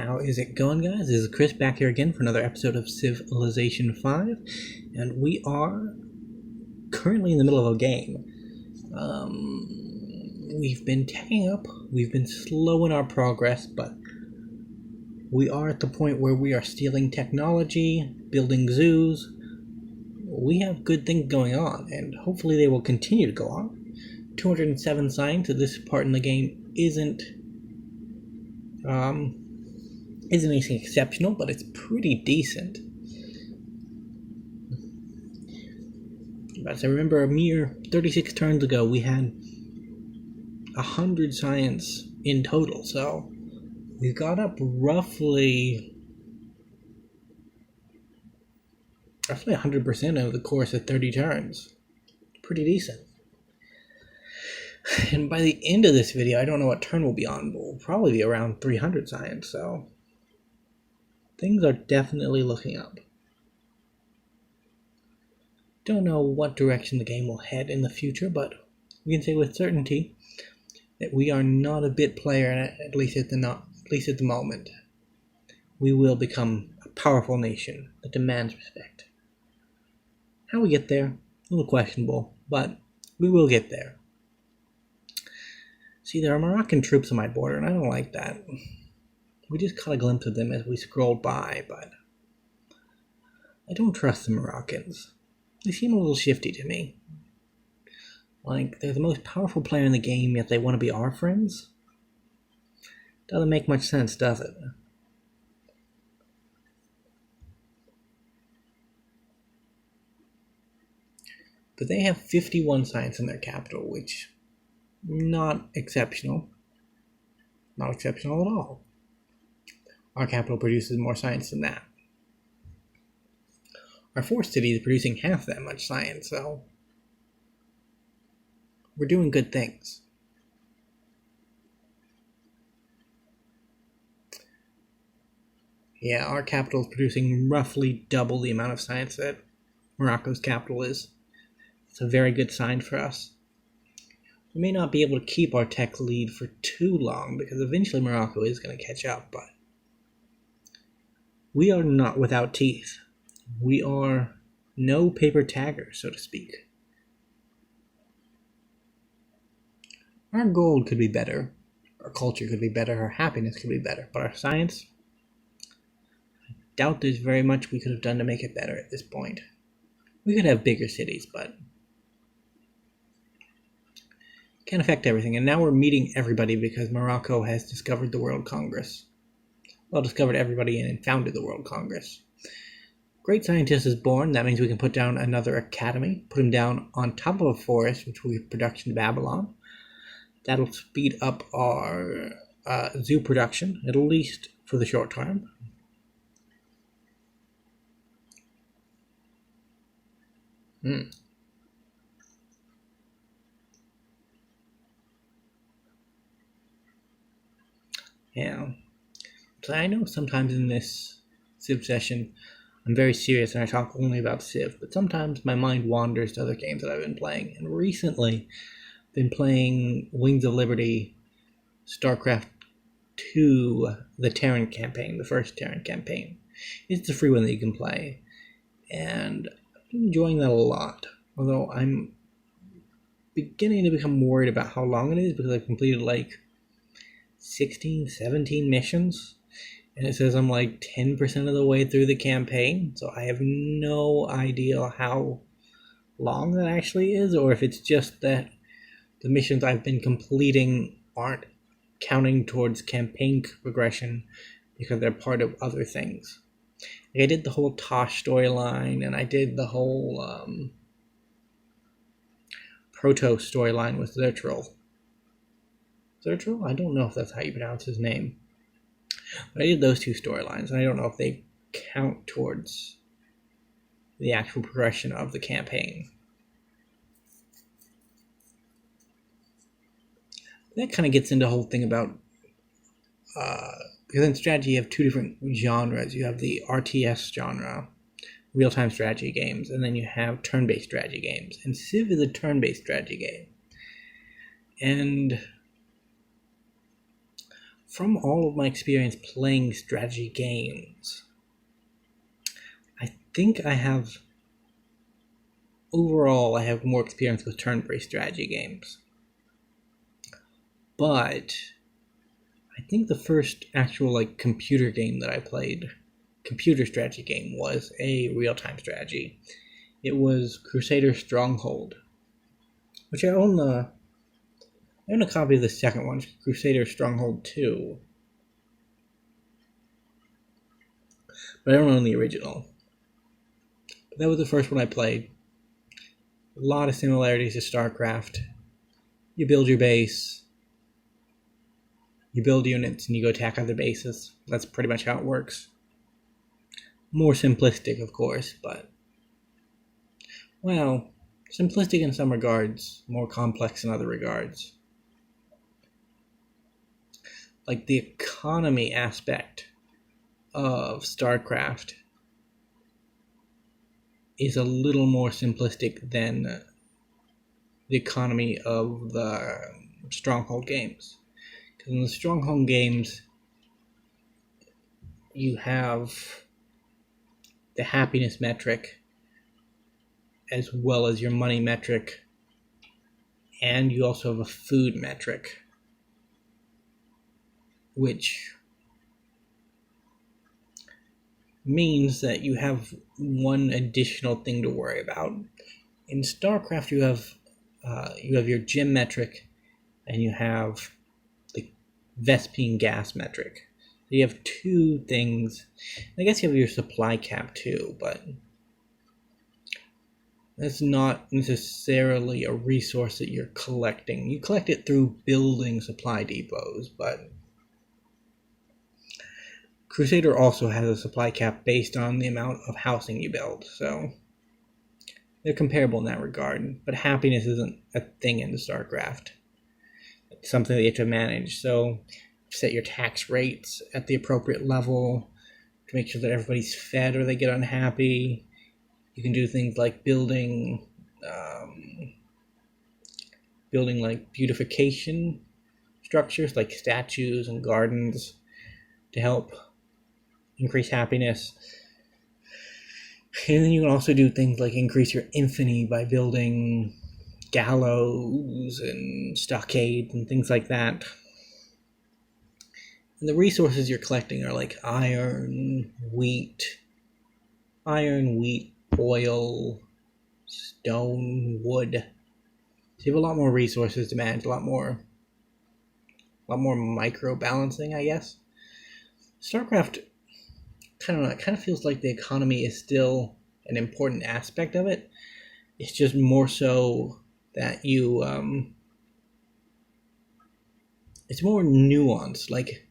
How is it going, guys? This is Chris back here again for another episode of Civilization 5, and we are currently in the middle of a game. We've been taking up, we've been slowing our progress, but we are at the point where we are stealing technology, building zoos. We have good things going on, and hopefully they will continue to go on. 207 science at this part in the game isn't anything exceptional, but it's pretty decent. As I remember, a mere 36 turns ago, we had 100 science in total, so we've got up roughly 100% over the course of 30 turns. Pretty decent. And by the end of this video, I don't know what turn we'll be on, but we'll probably be around 300 science, so things are definitely looking up. Don't know what direction the game will head in the future, but we can say with certainty that we are not a bit player, at least at the moment. We will become a powerful nation that demands respect. How we get there, a little questionable, but we will get there. See, there are Moroccan troops on my border, and I don't like that. We just caught a glimpse of them as we scrolled by, but I don't trust the Moroccans. They seem a little shifty to me. Like, they're the most powerful player in the game, yet they want to be our friends? Doesn't make much sense, does it? But they have 51 science in their capital, which not exceptional. Not exceptional at all. Our capital produces more science than that. Our fourth city is producing half that much science, so we're doing good things. Yeah, our capital is producing roughly double the amount of science that Morocco's capital is. It's a very good sign for us. We may not be able to keep our tech lead for too long, because eventually Morocco is going to catch up, but we are not without teeth. We are no paper tagger, so to speak. Our gold could be better, our culture could be better, our happiness could be better, but our science, I doubt there's very much we could have done to make it better at this point. We could have bigger cities, but can't affect everything. And now we're meeting everybody because Morocco has discovered the World Congress. Well, discovered everybody and founded the World Congress. Great scientist is born. That means we can put down another academy, put him down on top of a forest, which will be production Babylon. That'll speed up our zoo production, at least for the short term. Yeah. So I know sometimes in this Civ session, I'm very serious and I talk only about Civ, but sometimes my mind wanders to other games that I've been playing. And recently, I've been playing Wings of Liberty, StarCraft 2, the Terran campaign, the first Terran campaign. It's a free one that you can play. And I've been enjoying that a lot. Although I'm beginning to become worried about how long it is because I've completed like 16, 17 missions. And it says I'm like 10% of the way through the campaign, so I have no idea how long that actually is, or if it's just that the missions I've been completing aren't counting towards campaign progression because they're part of other things. Like I did the whole Tosh storyline, and I did the whole Proto storyline with Zertril. Zertril? I don't know if that's how you pronounce his name. But I did those two storylines, and I don't know if they count towards the actual progression of the campaign. That kind of gets into the whole thing about, because in strategy you have two different genres. You have the RTS genre, real-time strategy games, and then you have turn-based strategy games. And Civ is a turn-based strategy game. And from all of my experience playing strategy games, I think I have more experience with turn-based strategy games. But I think the first actual computer game that I played, computer strategy game, was a real-time strategy. It was Crusader Stronghold, which I own a copy of the second one, Crusader Stronghold 2. But I don't own the original. But that was the first one I played. A lot of similarities to StarCraft. You build your base, you build units, and you go attack other bases. That's pretty much how it works. More simplistic, of course, but... well, simplistic in some regards, more complex in other regards. Like the economy aspect of StarCraft is a little more simplistic than the economy of the Stronghold games. Because in the Stronghold games, you have the happiness metric as well as your money metric, and you also have a food metric, which means that you have one additional thing to worry about. In StarCraft, you have your gem metric, and you have the Vespene gas metric. So you have two things. I guess you have your supply cap too, but that's not necessarily a resource that you're collecting. You collect it through building supply depots, but Crusader also has a supply cap based on the amount of housing you build, so they're comparable in that regard. But happiness isn't a thing in StarCraft. It's something that you have to manage, so set your tax rates at the appropriate level to make sure that everybody's fed or they get unhappy. You can do things like building like beautification structures, like statues and gardens, to help increase happiness. And then you can also do things like increase your infamy by building gallows and stockades and things like that. And the resources you're collecting are like iron, wheat, oil, stone, wood. So you have a lot more resources to manage, a lot more micro balancing, I guess. StarCraft kind of feels like the economy is still an important aspect of it. It's just more so that you it's more nuanced. Like,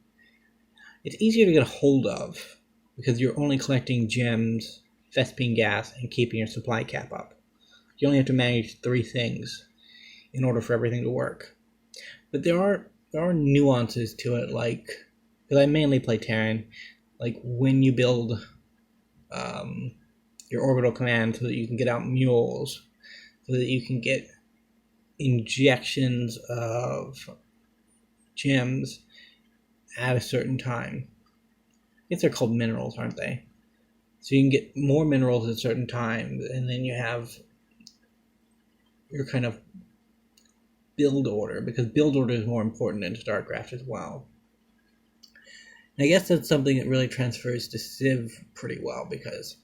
it's easier to get a hold of because you're only collecting gems, Vespene gas, and keeping your supply cap up. You only have to manage 3 things in order for everything to work. But there are nuances to it, like, because I mainly play Terran, like when you build your orbital command so that you can get out mules, so that you can get injections of gems at a certain time. I guess they're called minerals, aren't they? So you can get more minerals at certain times, and then you have your kind of build order, because build order is more important in StarCraft as well. And I guess that's something that really transfers to Civ pretty well, because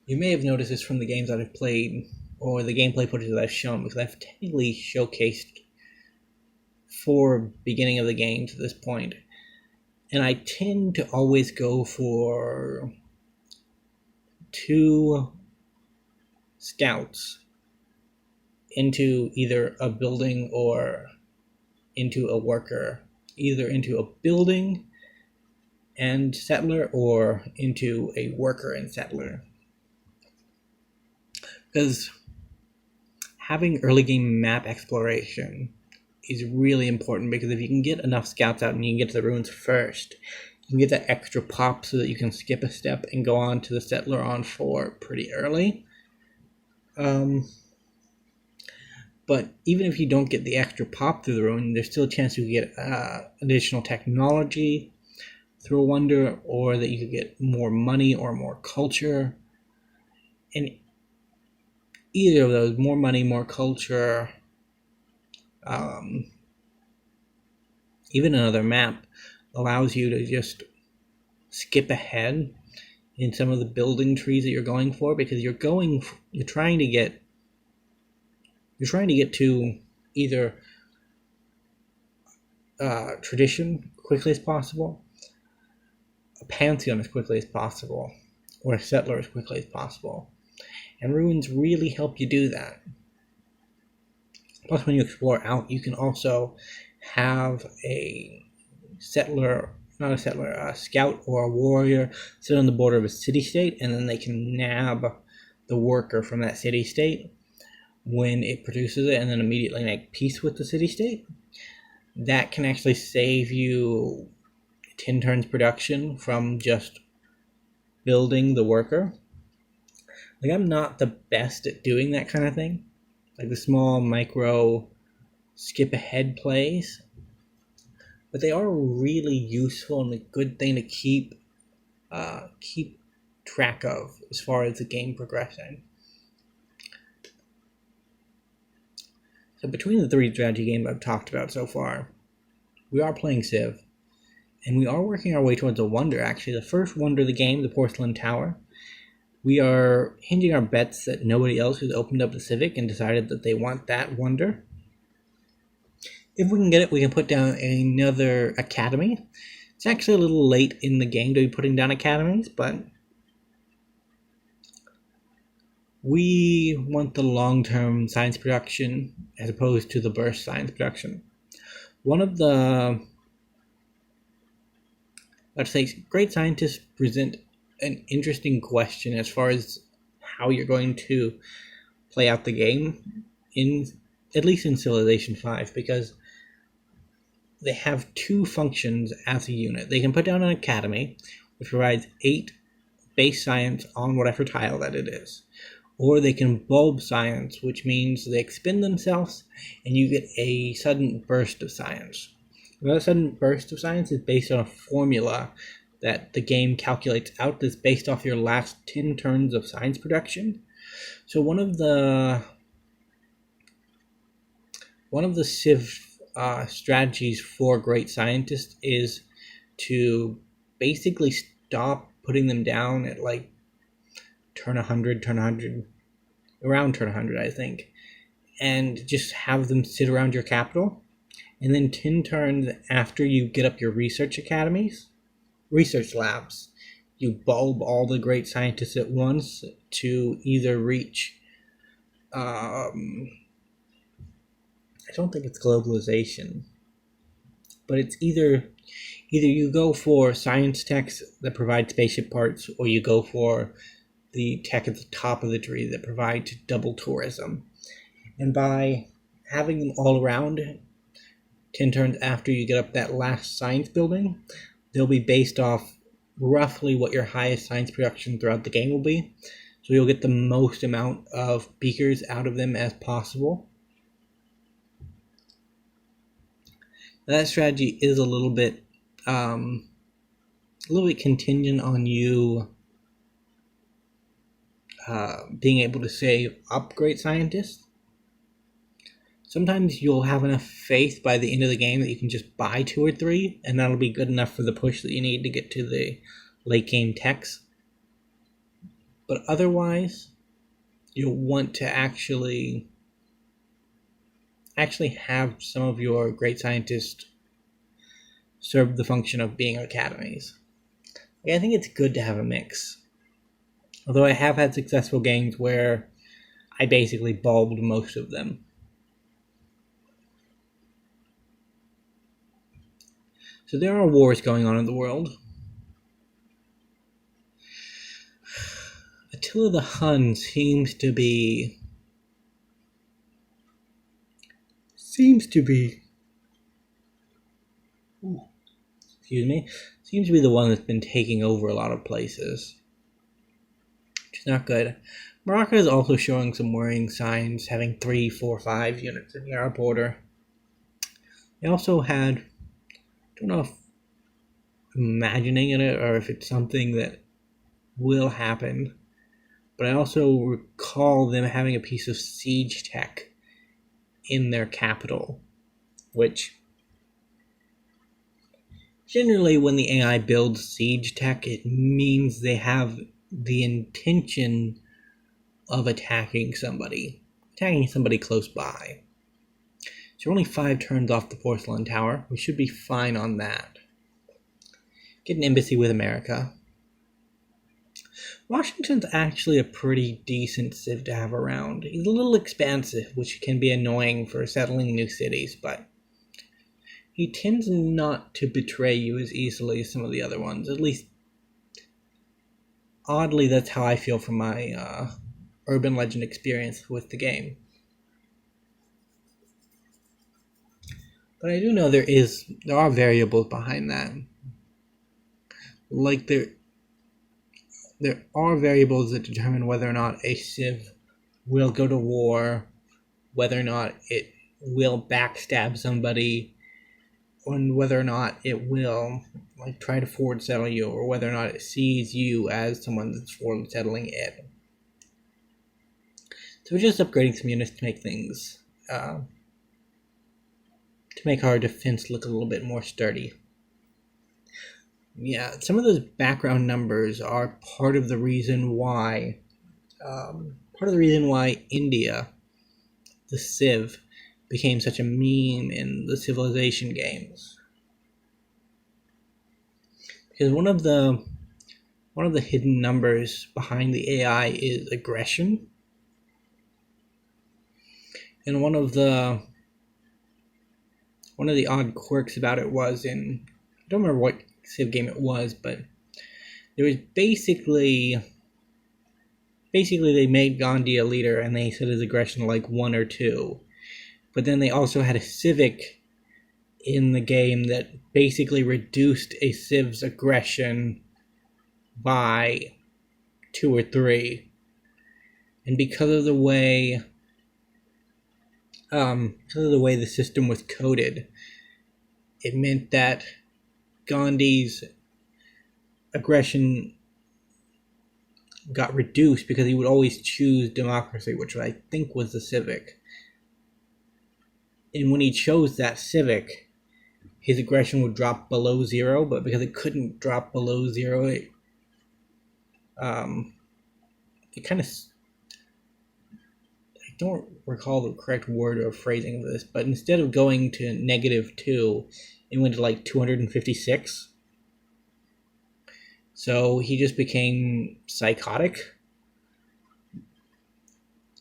you may have noticed this from the games that I've played, or the gameplay footage that I've shown, because I've technically showcased 4 beginning of the game to this point. And I tend to always go for 2 scouts into either a building or into a worker. Either into a building and settler or into a worker and settler. Because having early game map exploration is really important, because if you can get enough scouts out and you can get to the ruins first, you can get that extra pop so that you can skip a step and go on to the settler on 4 pretty early. But But even if you don't get the extra pop through the ruin, there's still a chance you get additional technology through a wonder, or that you could get more money or more culture. And either of those, more money, more culture, even another map, allows you to just skip ahead in some of the building trees that you're going for, because you're trying to get to either tradition quickly as possible, a pantheon as quickly as possible, or a settler as quickly as possible. And ruins really help you do that. Plus, when you explore out, you can also have a scout or a warrior sit on the border of a city-state, and then they can nab the worker from that city-state when it produces it, and then immediately make peace with the city-state. That can actually save you 10 turns production from just building the worker. Like, I'm not the best at doing that kind of thing, like the small micro skip ahead plays, but they are really useful and a good thing to keep track of as far as the game progressing. So between the 3 strategy games I've talked about so far, we are playing Civ, and we are working our way towards a wonder. Actually, the first wonder of the game, the Porcelain Tower. We are hinging our bets that nobody else has opened up the Civic and decided that they want that wonder. If we can get it, we can put down another academy. It's actually a little late in the game to be putting down academies, but we want the long-term science production as opposed to the burst science production. One of the, let's say, great scientists present an interesting question as far as how you're going to play out the game, at least in Civilization 5, because they have 2 functions as a unit. They can put down an academy, which provides 8 base science on whatever tile that it is. Or they can bulb science, which means they expend themselves and you get a sudden burst of science. That sudden burst of science is based on a formula that the game calculates out that's based off your last 10 turns of science production. So one of the Civ strategies for great scientists is to basically stop putting them down at like around turn 100, I think, and just have them sit around your capital. And then 10 turns after you get up your research labs, you bulb all the great scientists at once to either reach, I don't think it's globalization, but it's either you go for science techs that provide spaceship parts, or you go for the tech at the top of the tree that provide double tourism. And by having them all around 10 turns after you get up that last science building, they'll be based off roughly what your highest science production throughout the game will be. So you'll get the most amount of beakers out of them as possible. That strategy is a little bit contingent on you being able to save up great scientists. Sometimes you'll have enough faith by the end of the game that you can just buy 2 or 3, and that'll be good enough for the push that you need to get to the late game techs. But otherwise, you'll want to actually have some of your great scientists serve the function of being academies. I think it's good to have a mix. Although I have had successful games where I basically bulbed most of them. So there are wars going on in the world. Attila the Hun seems to be the one that's been taking over a lot of places, which is not good. Morocco is also showing some worrying signs, having 3, 4, 5 units in our border. They also had, I don't know if I'm imagining it or if it's something that will happen, but I also recall them having a piece of siege tech in their capital, which generally when the AI builds siege tech, it means they have the intention of attacking somebody close by. So we're only 5 turns off the porcelain tower. We should be fine on that. Get an embassy with America. Washington's actually a pretty decent civ to have around. He's a little expansive, which can be annoying for settling new cities, but he tends not to betray you as easily as some of the other ones. At least, oddly, that's how I feel from my urban legend experience with the game. But I do know there are variables behind that. Like there are variables that determine whether or not a civ will go to war, whether or not it will backstab somebody, and whether or not it will try to forward settle you, or whether or not it sees you as someone that's forward settling it. So we're just upgrading some units to make things to make our defense look a little bit more sturdy. Yeah, some of those background numbers are part of the reason why India, the Civ, became such a meme in the Civilization games. Because one of the hidden numbers behind the AI is aggression, and one of the odd quirks about it was I don't remember what Civ game it was, but there was basically they made Gandhi a leader and they set his aggression like 1 or 2. But then they also had a civic in the game that basically reduced a civ's aggression by 2 or 3. And because of the way the system was coded, it meant that Gandhi's aggression got reduced because he would always choose democracy, which I think was the civic. And when he chose that civic, his aggression would drop below 0, but because it couldn't drop below 0, it kind of... I don't recall the correct word or phrasing of this, but instead of going to -2, it went to 256. So he just became psychotic.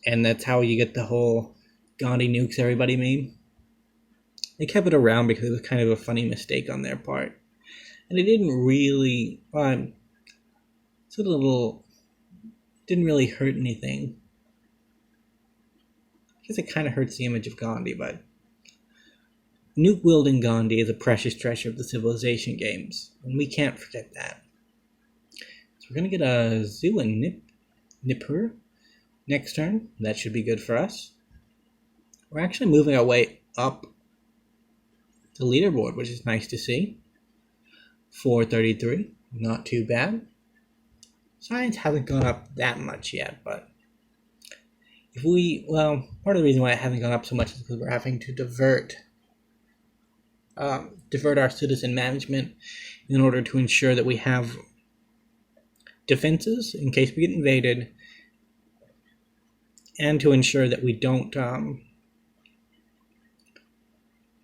And that's how you get the whole Gandhi nukes everybody meme. They kept it around because it was kind of a funny mistake on their part. And it didn't really... didn't really hurt anything. I guess it kind of hurts the image of Gandhi, but nuke-wielding Gandhi is a precious treasure of the Civilization games, and we can't forget that. So we're going to get a zoo in Nippur next turn. That should be good for us. We're actually moving our way up the leaderboard, which is nice to see. 433, not too bad. Science hasn't gone up that much yet, but part of the reason why it hasn't gone up so much is because we're having to divert our citizen management in order to ensure that we have defenses in case we get invaded, and to ensure that we don't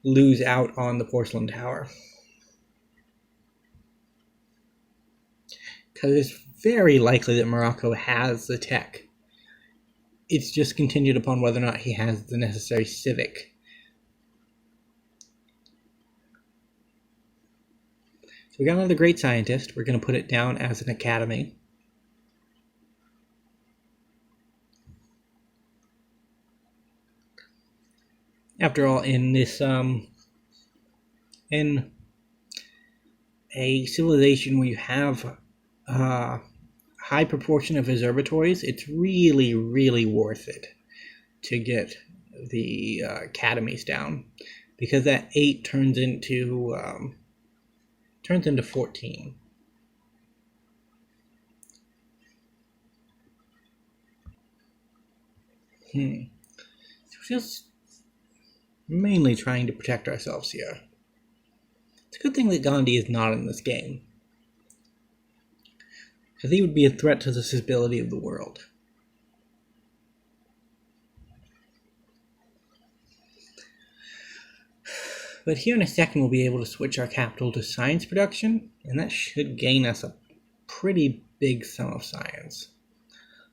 lose out on the porcelain tower. Because it's very likely that Morocco has the tech. It's just contingent upon whether or not he has the necessary civic. So we got another great scientist. We're going to put it down as an academy. After all, in this in a civilization where you have high proportion of observatories, it's really, really worth it to get the academies down, because that 8 turns into 14. So just mainly trying to protect ourselves here. It's a good thing that Gandhi is not in this game, because he would be a threat to the stability of the world. But here in a second we'll be able to switch our capital to science production, and that should gain us a pretty big sum of science.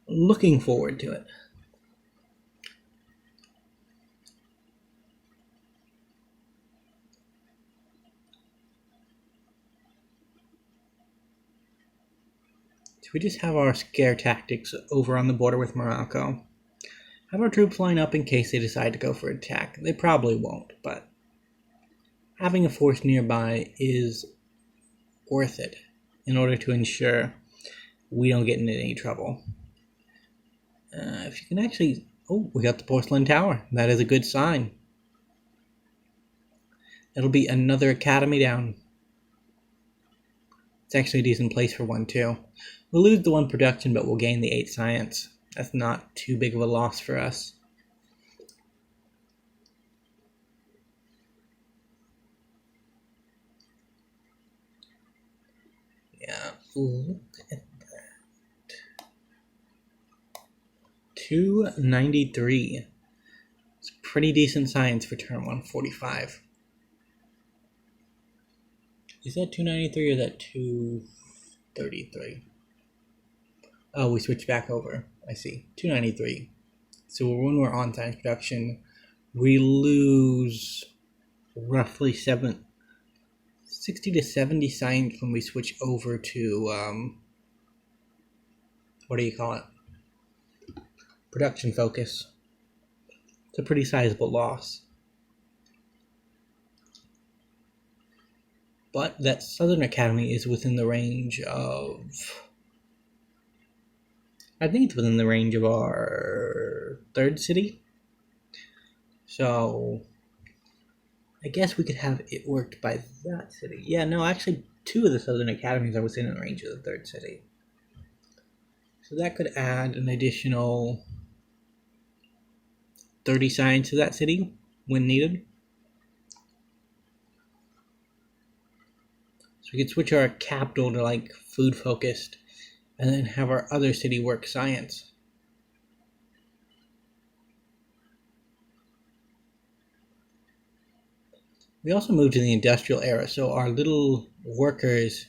Looking forward to it. So we just have our scare tactics over on the border with Morocco. Have our troops line up in case they decide to go for an attack. They probably won't, but having a force nearby is worth it in order to ensure we don't get into any trouble. If you can actually... Oh, we got the porcelain tower. That is a good sign. It'll be another academy down. It's actually a decent place for one, too. We'll lose the 1 production, but we'll gain the 8 science. That's not too big of a loss for us. Yeah, look at that. 293. It's pretty decent science for turn 145. Is that 293 or is that 233? Oh, we switched back over. I see. 293. So when we're on science production, we lose roughly 60 to 70 science when we switch over to, what do you call it? Production focus. It's a pretty sizable loss. But that Southern Academy is within the range of... I think it's within the range of our 3rd city. So I guess we could have it worked by that city. Yeah, no, actually 2 of the Southern Academies are within the range of the 3rd city. So that could add an additional 30 science to that city when needed. So we could switch our capital to like food focused and then have our other city work science. We also moved to the industrial era, so our little workers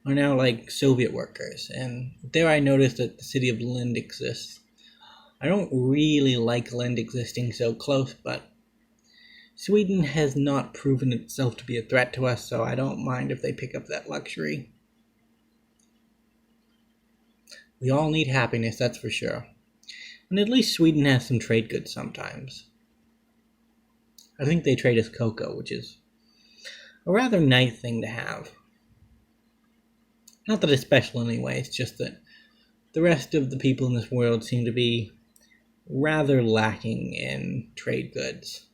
are now like Soviet workers, and there I noticed that the city of Lind exists. I don't really like Lind existing so close, but Sweden has not proven itself to be a threat to us, so I don't mind if they pick up that luxury. We all need happiness, that's for sure. And at least Sweden has some trade goods sometimes. I think they trade us cocoa, which is a rather nice thing to have. Not that it's special anyway, it's just that the rest of the people in this world seem to be rather lacking in trade goods.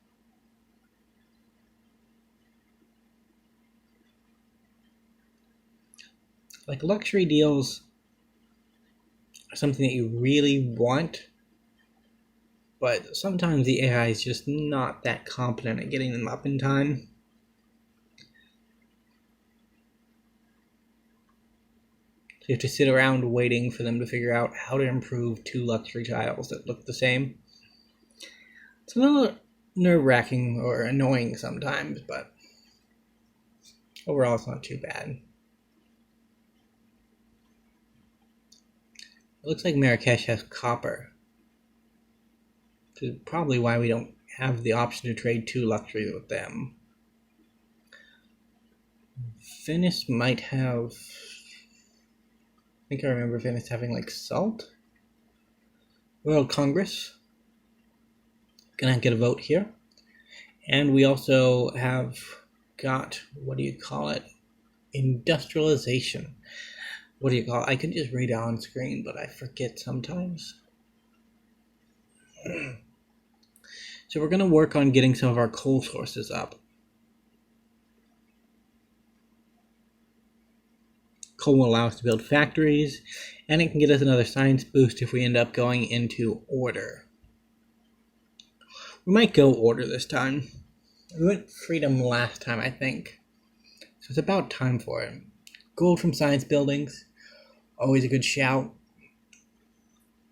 Like, luxury deals are something that you really want, but sometimes the AI is just not that competent at getting them up in time. So you have to sit around waiting for them to figure out how to improve 2 luxury tiles that look the same. It's a little nerve-wracking or annoying sometimes, but overall it's not too bad. It looks like Marrakesh has copper, which is probably why we don't have the option to trade 2 luxury with them. Venice might have... I think I remember Venice having like salt. World Congress. Gonna get a vote here. And we also have got, what do you call it? Industrialization. what do you call it? I could just read it on screen, but I forget sometimes. So we're going to work on getting some of our coal sources up. Coal will allow us to build factories, and it can get us another science boost if we end up going into order. We might go order this time. We went freedom last time, I think. So it's about time for it. Gold from science buildings, always a good shout.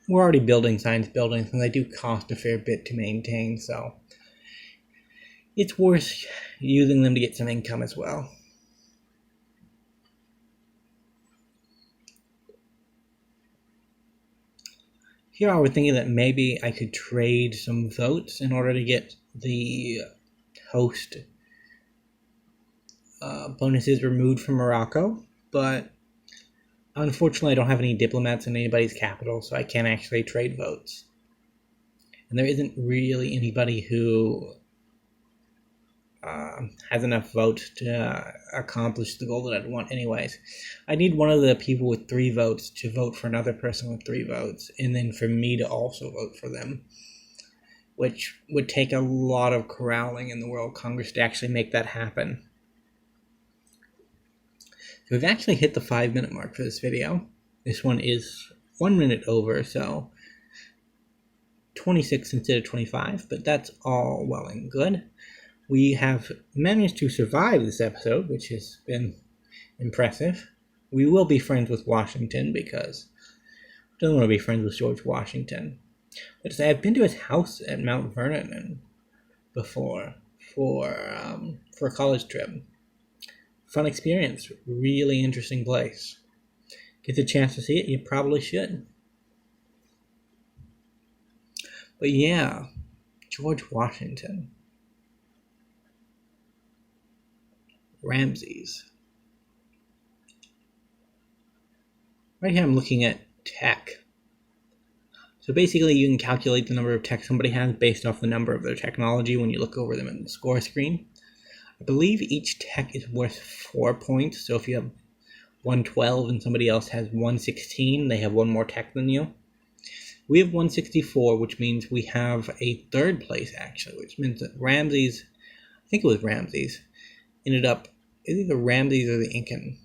We're already building science buildings, and they do cost a fair bit to maintain, so it's worth using them to get some income as well. Here I was thinking that maybe I could trade some votes in order to get the host bonuses removed from Morocco, but unfortunately I don't have any diplomats in anybody's capital, so I can't actually trade votes. And there isn't really anybody who has enough votes to accomplish the goal that I'd want anyways. I need one of the people with 3 votes to vote for another person with 3 votes, and then for me to also vote for them, which would take a lot of corralling in the World Congress to actually make that happen. So we've actually hit the 5-minute mark for this video. This one is 1 minute over, so 26 instead of 25, but that's all well and good. We have managed to survive this episode, which has been impressive. We will be friends with Washington because I don't want to be friends with George Washington. But I've been to his house at Mount Vernon before for a college trip. Fun experience. Really interesting place. Get the chance to see it, you probably should. But yeah, George Washington. Ramses. Right here I'm looking at tech. So basically you can calculate the number of tech somebody has based off the number of their technology when you look over them in the score screen. I believe each tech is worth 4 points, so if you have 112 and somebody else has 116, they have 1 more tech than you. We have 164, which means we have a 3rd place actually, which means that Ramses, I think it was Ramses, ended up, either Ramses or the Incan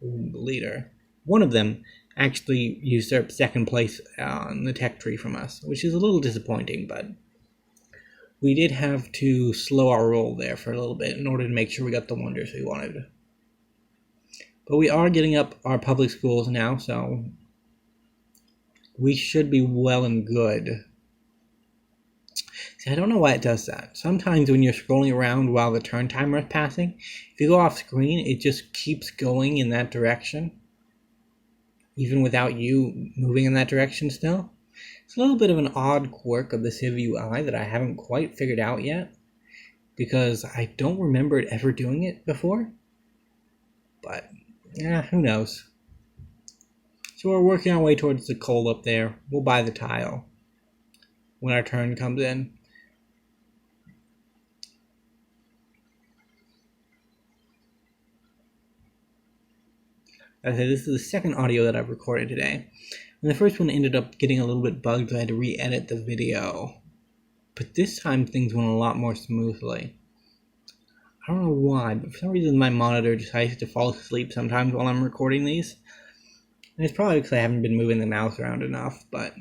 leader. One of them actually usurped 2nd place on the tech tree from us, which is a little disappointing, but we did have to slow our roll there for a little bit in order to make sure we got the wonders we wanted. But we are getting up our public schools now, so we should be well and good. See, I don't know why it does that. Sometimes when you're scrolling around while the turn timer is passing, if you go off screen, it just keeps going in that direction, even without you moving in that direction still. It's a little bit of an odd quirk of the Civ UI that I haven't quite figured out yet, because I don't remember it ever doing it before. But, who knows. So we're working our way towards the coal up there. We'll buy the tile when our turn comes in. As I said, this is the 2nd audio that I've recorded today. And the first one ended up getting a little bit bugged, so I had to re-edit the video. But this time things went a lot more smoothly. I don't know why, but for some reason my monitor decides to fall asleep sometimes while I'm recording these. And it's probably because I haven't been moving the mouse around enough, but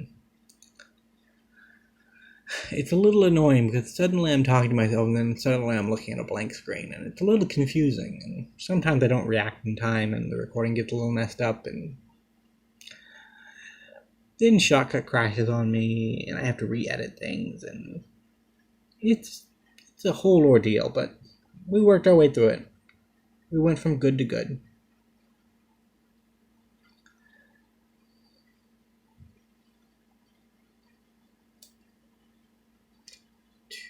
it's a little annoying because suddenly I'm talking to myself and then suddenly I'm looking at a blank screen, and it's a little confusing, and sometimes I don't react in time and the recording gets a little messed up, and then Shotcut crashes on me and I have to re-edit things, and it's a whole ordeal, but we worked our way through it. We went from good to good.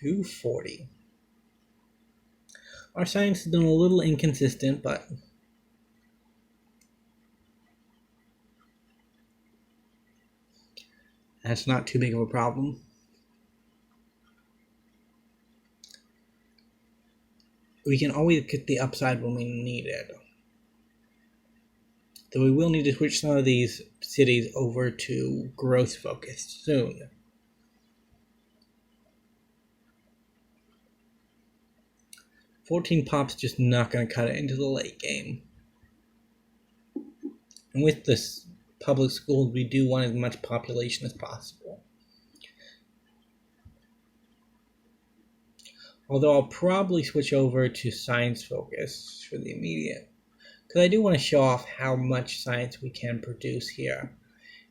$240. Our science has been a little inconsistent, but that's not too big of a problem. We can always get the upside when we need it. Though we will need to switch some of these cities over to growth focused soon. $14 pop's just not going to cut it into the late game. And with this public schools, we do want as much population as possible. Although I'll probably switch over to science focus for the immediate, because I do want to show off how much science we can produce here.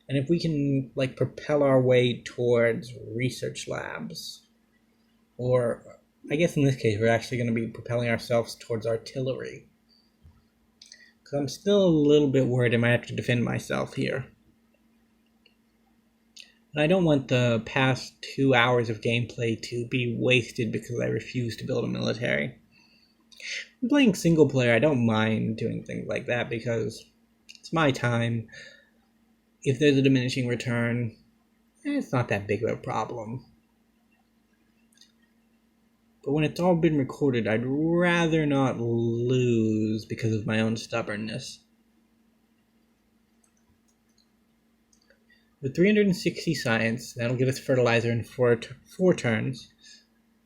And if we can propel our way towards research labs, or I guess in this case we're actually going to be propelling ourselves towards artillery. Because I'm still a little bit worried I might have to defend myself here. And I don't want the past 2 hours of gameplay to be wasted because I refuse to build a military. When playing single player, I don't mind doing things like that because it's my time. If there's a diminishing return, it's not that big of a problem. But when it's all been recorded, I'd rather not lose because of my own stubbornness. With 360 science, that'll give us fertilizer in four turns.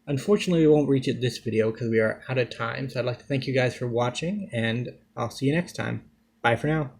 Unfortunately, we won't reach it this video because we are out of time, so I'd like to thank you guys for watching, and I'll see you next time. Bye for now.